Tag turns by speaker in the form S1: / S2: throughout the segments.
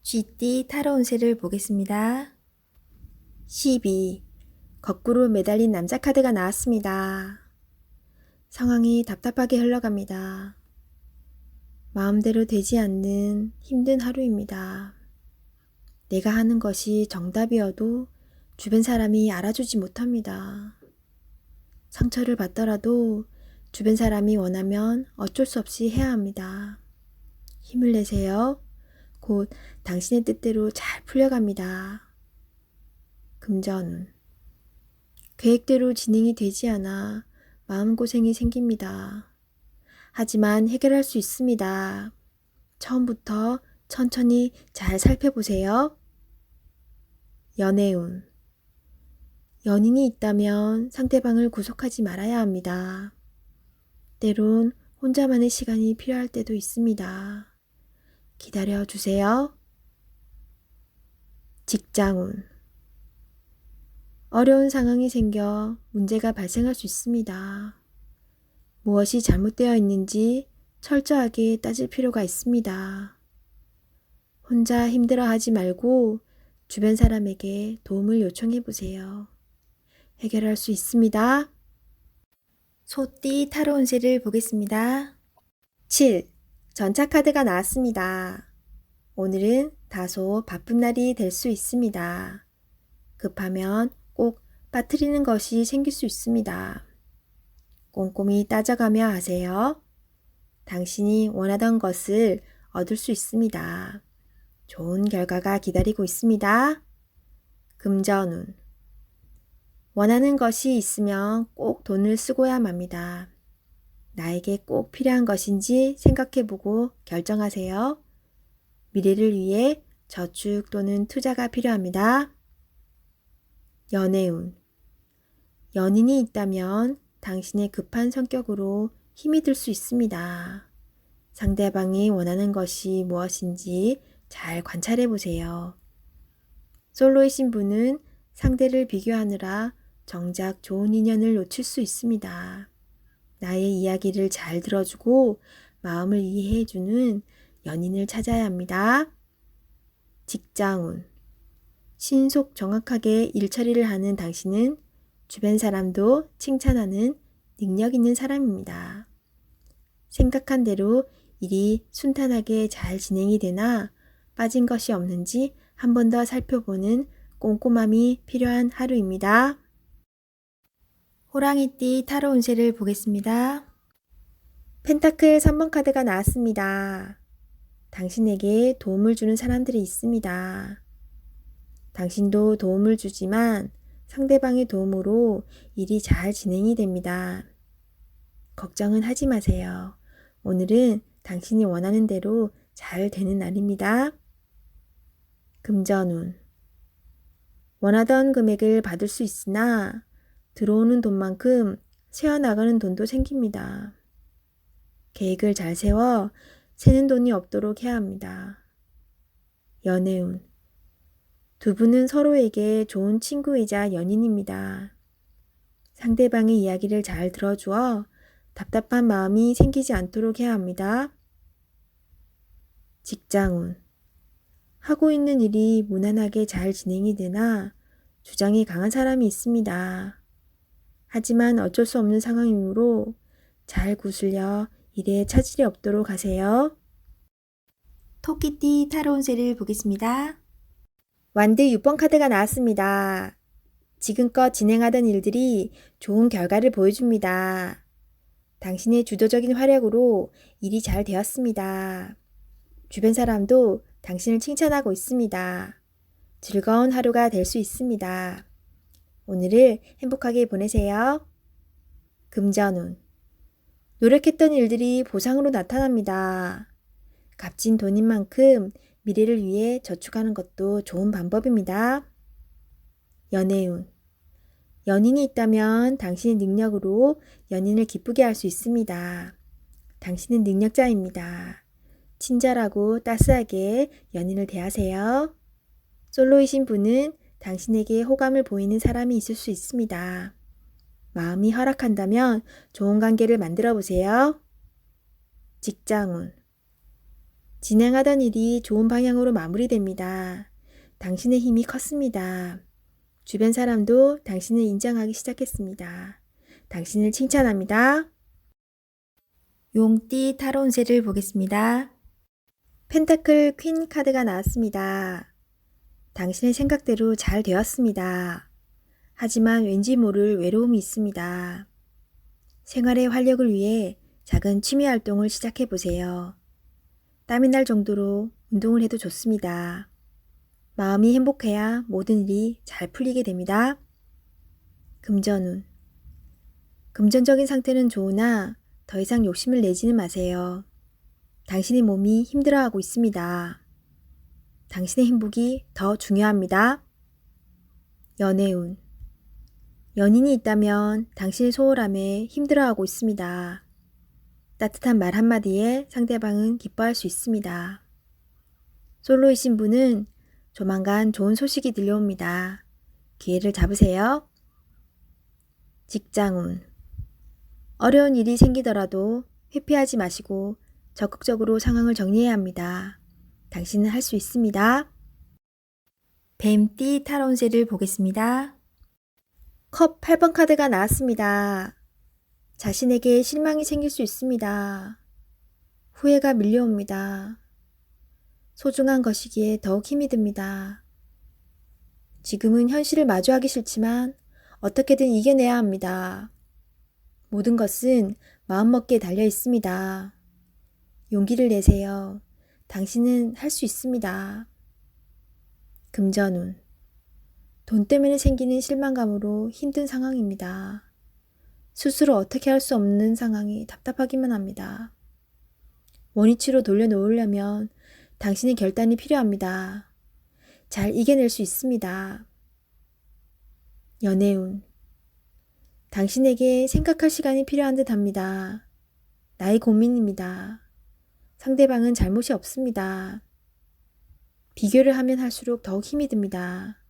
S1: 쥐띠 타로 운세를 보겠습니다. 12. 거꾸로 매달린 남자 카드가 나왔습니다. 상황이 답답하게 흘러갑니다. 마음대로 되지 않는 힘든 하루입니다. 내가 하는 것이 정답이어도 주변 사람이 알아주지 못합니다. 상처를 받더라도 주변 사람이 원하면 어쩔 수 없이 해야 합니다. 힘을 내세요. 곧 당신의 뜻대로 잘 풀려갑니다. 금전운. 계획대로 진행이 되지 않아 마음고생이 생깁니다. 하지만 해결할 수 있습니다. 처음부터 천천히 잘 살펴보세요. 연애운. 연인이 있다면 상대방을 구속하지 말아야 합니다. 때론 혼자만의 시간이 필요할 때도 있습니다. 기다려 주세요. 직장운. 어려운 상황이 생겨 문제가 발생할 수 있습니다. 무엇이 잘못되어 있는지 철저하게 따질 필요가 있습니다. 혼자 힘들어하지 말고 주변 사람에게 도움을 요청해 보세요. 해결할 수 있습니다. 소띠 타로 운세를 보겠습니다. 7. 전차 카드가 나왔습니다. 오늘은 다소 바쁜 날이 될 수 있습니다. 급하면 꼭 빠뜨리는 것이 생길 수 있습니다. 꼼꼼히 따져가며 하세요. 당신이 원하던 것을 얻을 수 있습니다. 좋은 결과가 기다리고 있습니다. 금전운. 원하는 것이 있으면 꼭 돈을 쓰고야 맙니다. 나에게 꼭 필요한 것인지 생각해보고 결정하세요. 미래를 위해 저축 또는 투자가 필요합니다. 연애운. 연인이 있다면 당신의 급한 성격으로 힘이 들 수 있습니다. 상대방이 원하는 것이 무엇인지 잘 관찰해 보세요. 솔로이신 분은 상대를 비교하느라 정작 좋은 인연을 놓칠 수 있습니다. 나의 이야기를 잘 들어주고 마음을 이해해주는 연인을 찾아야 합니다. 직장운. 신속 정확하게 일처리를 하는 당신은 주변 사람도 칭찬하는 능력 있는 사람입니다. 생각한 대로 일이 순탄하게 잘 진행이 되나 빠진 것이 없는지 한 번 더 살펴보는 꼼꼼함이 필요한 하루입니다. 호랑이띠 타로 운세를 보겠습니다. 펜타클 3번 카드가 나왔습니다. 당신에게 도움을 주는 사람들이 있습니다. 당신도 도움을 주지만 상대방의 도움으로 일이 잘 진행이 됩니다. 걱정은 하지 마세요. 오늘은 당신이 원하는 대로 잘 되는 날입니다. 금전운. 원하던 금액을 받을 수 있으나 들어오는 돈만큼 새어나가는 돈도 생깁니다. 계획을 잘 세워 새는 돈이 없도록 해야 합니다. 연애운. 두 분은 서로에게 좋은 친구이자 연인입니다. 상대방의 이야기를 잘 들어주어 답답한 마음이 생기지 않도록 해야 합니다. 직장운. 하고 있는 일이 무난하게 잘 진행이 되나 주장이 강한 사람이 있습니다. 하지만 어쩔 수 없는 상황이므로 잘 구슬려 일에 차질이 없도록 하세요. 토끼띠 타로 운세를 보겠습니다. 완드 6번 카드가 나왔습니다. 지금껏 진행하던 일들이 좋은 결과를 보여줍니다. 당신의 주도적인 활약으로 일이 잘 되었습니다. 주변 사람도 당신을 칭찬하고 있습니다. 즐거운 하루가 될 수 있습니다. 오늘을 행복하게 보내세요. 금전운. 노력했던 일들이 보상으로 나타납니다. 값진 돈인 만큼 미래를 위해 저축하는 것도 좋은 방법입니다. 연애운. 연인이 있다면 당신의 능력으로 연인을 기쁘게 할 수 있습니다. 당신은 능력자입니다. 친절하고 따스하게 연인을 대하세요. 솔로이신 분은 당신에게 호감을 보이는 사람이 있을 수 있습니다. 마음이 허락한다면 좋은 관계를 만들어 보세요. 직장운. 진행하던 일이 좋은 방향으로 마무리됩니다. 당신의 힘이 컸습니다. 주변 사람도 당신을 인정하기 시작했습니다. 당신을 칭찬합니다. 용띠 타로 운세를 보겠습니다. 펜타클 퀸 카드가 나왔습니다. 당신의 생각대로 잘 되었습니다. 하지만 왠지 모를 외로움이 있습니다. 생활의 활력을 위해 작은 취미 활동을 시작해 보세요. 땀이 날 정도로 운동을 해도 좋습니다. 마음이 행복해야 모든 일이 잘 풀리게 됩니다. 금전운. 금전적인 상태는 좋으나 더 이상 욕심을 내지는 마세요. 당신의 몸이 힘들어하고 있습니다. 당신의 행복이 더 중요합니다. 연애운. 연인이 있다면 당신의 소홀함에 힘들어하고 있습니다. 따뜻한 말 한마디에 상대방은 기뻐할 수 있습니다. 솔로이신 분은 조만간 좋은 소식이 들려옵니다. 기회를 잡으세요. 직장운. 어려운 일이 생기더라도 회피하지 마시고 적극적으로 상황을 정리해야 합니다. 당신은 할 수 있습니다. 뱀띠 타로 운세를 보겠습니다. 컵 8번 카드가 나왔습니다. 자신에게 실망이 생길 수 있습니다. 후회가 밀려옵니다. 소중한 것이기에 더욱 힘이 듭니다. 지금은 현실을 마주하기 싫지만 어떻게든 이겨내야 합니다. 모든 것은 마음먹기에 달려 있습니다. 용기를 내세요. 당신은 할 수 있습니다. 금전운. 돈 때문에 생기는 실망감으로 힘든 상황입니다. 스스로 어떻게 할 수 없는 상황이 답답하기만 합니다. 원위치로 돌려놓으려면 당신의 결단이 필요합니다. 잘 이겨낼 수 있습니다. 연애운. 당신에게 생각할 시간이 필요한 듯 합니다. 나의 고민입니다. 상대방은 잘못이 없습니다. 비교를 하면 할수록 더욱 힘이 듭니다.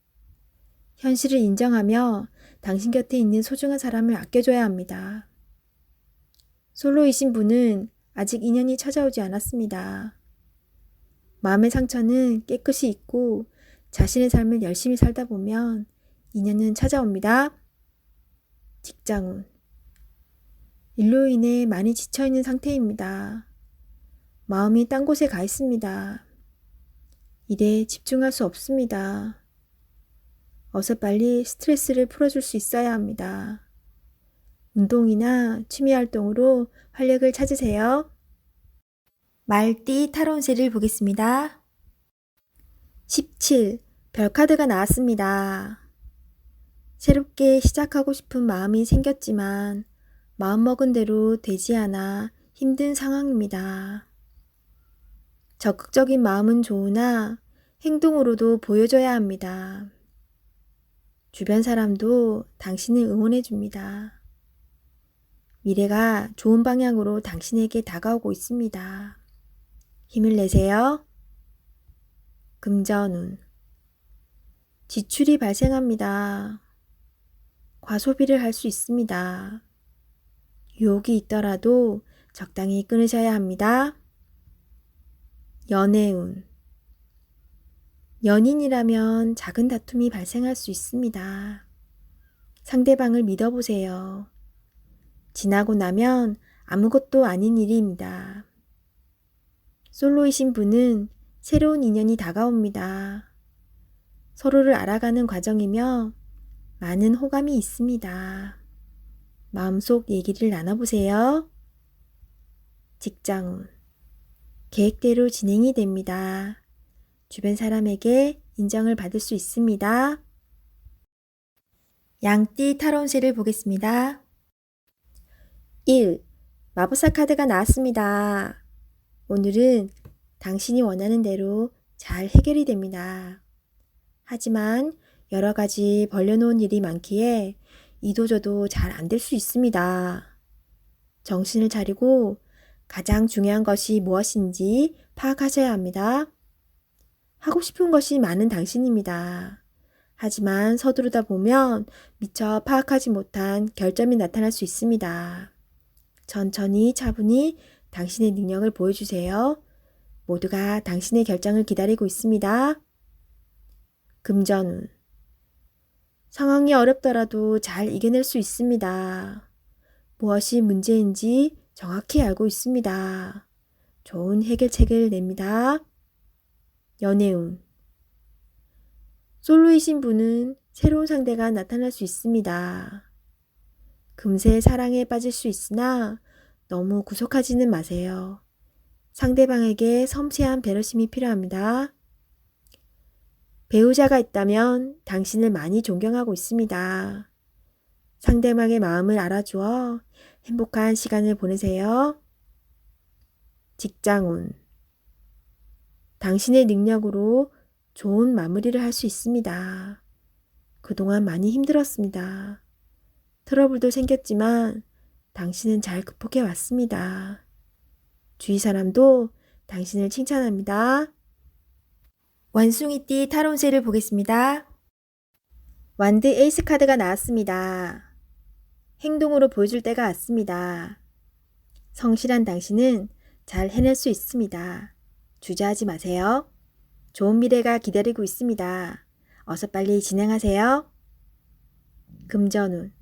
S1: 현실을 인정하며 당신 곁에 있는 소중한 사람을 아껴줘야 합니다. 솔로이신 분은 아직 인연이 찾아오지 않았습니다. 마음의 상처는 깨끗이 잊고 자신의 삶을 열심히 살다 보면 인연은 찾아옵니다. 직장운. 일로 인해 많이 지쳐있는 상태입니다. 마음이 딴 곳에 가 있습니다. 일에 집중할 수 없습니다. 어서 빨리 스트레스를 풀어줄 수 있어야 합니다. 운동이나 취미 활동으로 활력을 찾으세요. 말띠 타로 운세를 보겠습니다. 17. 별카드가 나왔습니다. 새롭게 시작하고 싶은 마음이 생겼지만 마음먹은 대로 되지 않아 힘든 상황입니다. 적극적인 마음은 좋으나 행동으로도 보여줘야 합니다. 주변 사람도 당신을 응원해 줍니다. 미래가 좋은 방향으로 당신에게 다가오고 있습니다. 힘을 내세요. 금전운. 지출이 발생합니다. 과소비를 할 수 있습니다. 유혹이 있더라도 적당히 끊으셔야 합니다. 연애운. 연인이라면 작은 다툼이 발생할 수 있습니다. 상대방을 믿어보세요. 지나고 나면 아무것도 아닌 일입니다. 솔로이신 분은 새로운 인연이 다가옵니다. 서로를 알아가는 과정이며 많은 호감이 있습니다. 마음속 얘기를 나눠보세요. 직장운. 계획대로 진행이 됩니다. 주변 사람에게 인정을 받을 수 있습니다. 양띠 타로 운세를 보겠습니다. 1. 마법사 카드가 나왔습니다. 오늘은 당신이 원하는 대로 잘 해결이 됩니다. 하지만 여러 가지 벌려놓은 일이 많기에 이도저도 잘 안 될 수 있습니다. 정신을 차리고 가장 중요한 것이 무엇인지 파악하셔야 합니다. 하고 싶은 것이 많은 당신입니다. 하지만 서두르다 보면 미처 파악하지 못한 결점이 나타날 수 있습니다. 천천히 차분히 당신의 능력을 보여주세요. 모두가 당신의 결정을 기다리고 있습니다. 금전운. 상황이 어렵더라도 잘 이겨낼 수 있습니다. 무엇이 문제인지 정확히 알고 있습니다. 좋은 해결책을 냅니다. 연애운. 솔로이신 분은 새로운 상대가 나타날 수 있습니다. 금세 사랑에 빠질 수 있으나 너무 구속하지는 마세요. 상대방에게 섬세한 배려심이 필요합니다. 배우자가 있다면 당신을 많이 존경하고 있습니다. 상대방의 마음을 알아주어 행복한 시간을 보내세요. 직장운. 당신의 능력으로 좋은 마무리를 할 수 있습니다. 그동안 많이 힘들었습니다. 트러블도 생겼지만 당신은 잘 극복해 왔습니다. 주위 사람도 당신을 칭찬합니다. 원숭이띠 타로운세를 보겠습니다. 완드 에이스 카드가 나왔습니다. 행동으로 보여줄 때가 왔습니다. 성실한 당신은 잘 해낼 수 있습니다. 주저하지 마세요. 좋은 미래가 기다리고 있습니다. 어서 빨리 진행하세요. 금전운.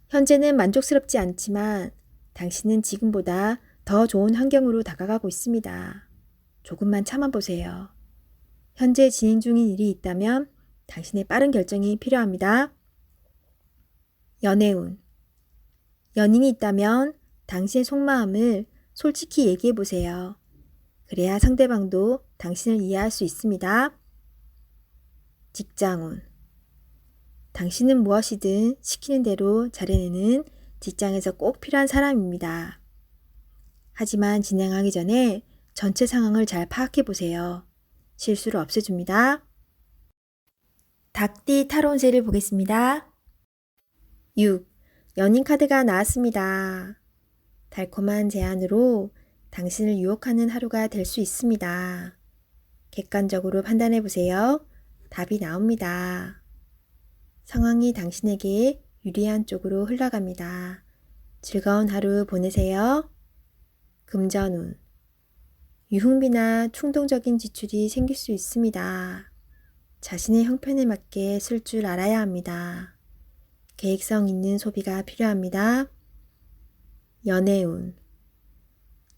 S1: 현재는 만족스럽지 않지만 당신은 지금보다 더 좋은 환경으로 다가가고 있습니다. 조금만 참아보세요. 현재 진행 중인 일이 있다면 당신의 빠른 결정이 필요합니다. 연애운. 연인이 있다면 당신의 속마음을 솔직히 얘기해보세요. 그래야 상대방도 당신을 이해할 수 있습니다. 직장운. 당신은 무엇이든 시키는 대로 잘해내는 직장에서 꼭 필요한 사람입니다. 하지만 진행하기 전에 전체 상황을 잘 파악해보세요. 실수를 없애줍니다. 닭띠 타로운세를 보겠습니다. 6. 연인 카드가 나왔습니다. 달콤한 제안으로 당신을 유혹하는 하루가 될 수 있습니다. 객관적으로 판단해보세요. 답이 나옵니다. 상황이 당신에게 유리한 쪽으로 흘러갑니다. 즐거운 하루 보내세요. 금전운. 유흥비나 충동적인 지출이 생길 수 있습니다. 자신의 형편에 맞게 쓸 줄 알아야 합니다. 계획성 있는 소비가 필요합니다. 연애운.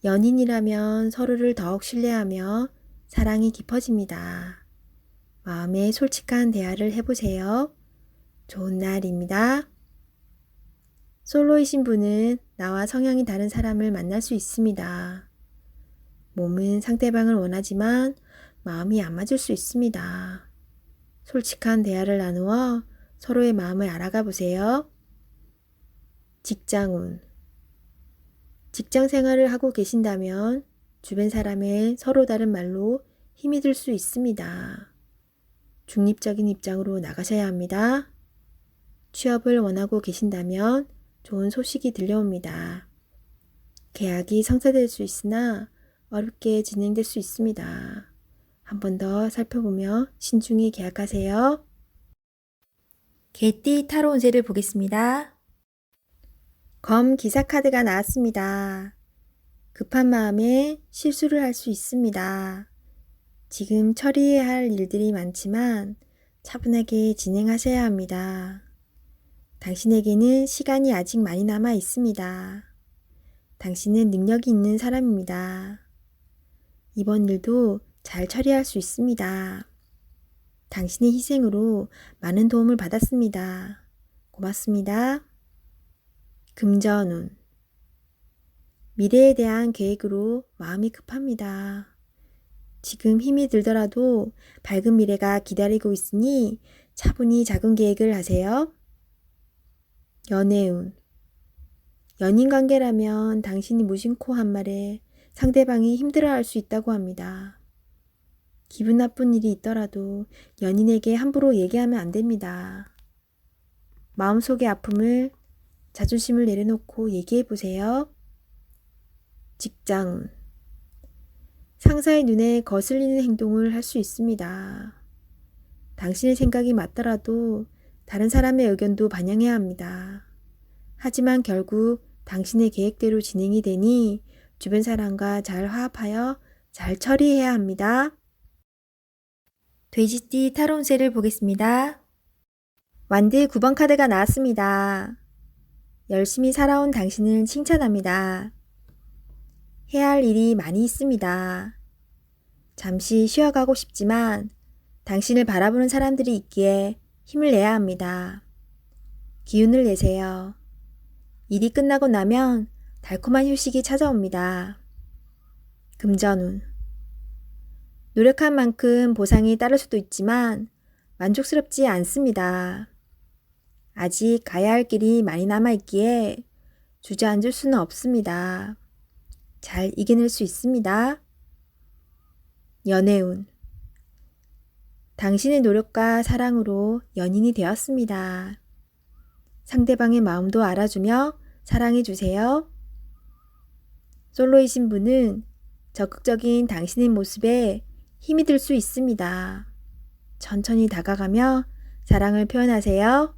S1: 연인이라면 서로를 더욱 신뢰하며 사랑이 깊어집니다. 마음에 솔직한 대화를 해보세요. 좋은 날입니다. 솔로이신 분은 나와 성향이 다른 사람을 만날 수 있습니다. 몸은 상대방을 원하지만 마음이 안 맞을 수 있습니다. 솔직한 대화를 나누어 서로의 마음을 알아가 보세요. 직장운. 직장 생활을 하고 계신다면 주변 사람의 서로 다른 말로 힘이 들 수 있습니다. 중립적인 입장으로 나가셔야 합니다. 취업을 원하고 계신다면 좋은 소식이 들려옵니다. 계약이 성사될 수 있으나 어렵게 진행될 수 있습니다. 한 번 더 살펴보며 신중히 계약하세요. 개띠 타로 운세를 보겠습니다. 검 기사 카드가 나왔습니다. 급한 마음에 실수를 할 수 있습니다. 지금 처리해야 할 일들이 많지만 차분하게 진행하셔야 합니다. 당신에게는 시간이 아직 많이 남아 있습니다. 당신은 능력이 있는 사람입니다. 이번 일도 잘 처리할 수 있습니다. 당신의 희생으로 많은 도움을 받았습니다. 고맙습니다. 금전운. 미래에 대한 계획으로 마음이 급합니다. 지금 힘이 들더라도 밝은 미래가 기다리고 있으니 차분히 작은 계획을 하세요. 연애운. 연인 관계라면 당신이 무심코 한 말에 상대방이 힘들어할 수 있다고 합니다. 기분 나쁜 일이 있더라도 연인에게 함부로 얘기하면 안 됩니다. 마음속의 아픔을 자존심을 내려놓고 얘기해 보세요. 직장운. 상사의 눈에 거슬리는 행동을 할 수 있습니다. 당신의 생각이 맞더라도 다른 사람의 의견도 반영해야 합니다. 하지만 결국 당신의 계획대로 진행이 되니 주변 사람과 잘 화합하여 잘 처리해야 합니다. 돼지띠 타로 운세를 보겠습니다. 완드 9번 카드가 나왔습니다. 열심히 살아온 당신을 칭찬합니다. 해야 할 일이 많이 있습니다. 잠시 쉬어가고 싶지만 당신을 바라보는 사람들이 있기에 힘을 내야 합니다. 기운을 내세요. 일이 끝나고 나면 달콤한 휴식이 찾아옵니다. 금전운. 노력한 만큼 보상이 따를 수도 있지만 만족스럽지 않습니다. 아직 가야 할 길이 많이 남아있기에 주저앉을 수는 없습니다. 잘 이겨낼 수 있습니다. 연애운. 당신의 노력과 사랑으로 연인이 되었습니다. 상대방의 마음도 알아주며 사랑해주세요. 솔로이신 분은 적극적인 당신의 모습에 힘이 들 수 있습니다. 천천히 다가가며 사랑을 표현하세요.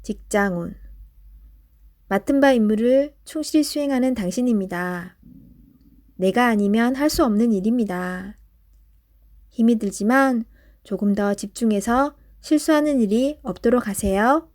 S1: 직장운. 맡은 바 임무를 충실히 수행하는 당신입니다. 내가 아니면 할 수 없는 일입니다. 힘이 들지만 조금 더 집중해서 실수하는 일이 없도록 하세요.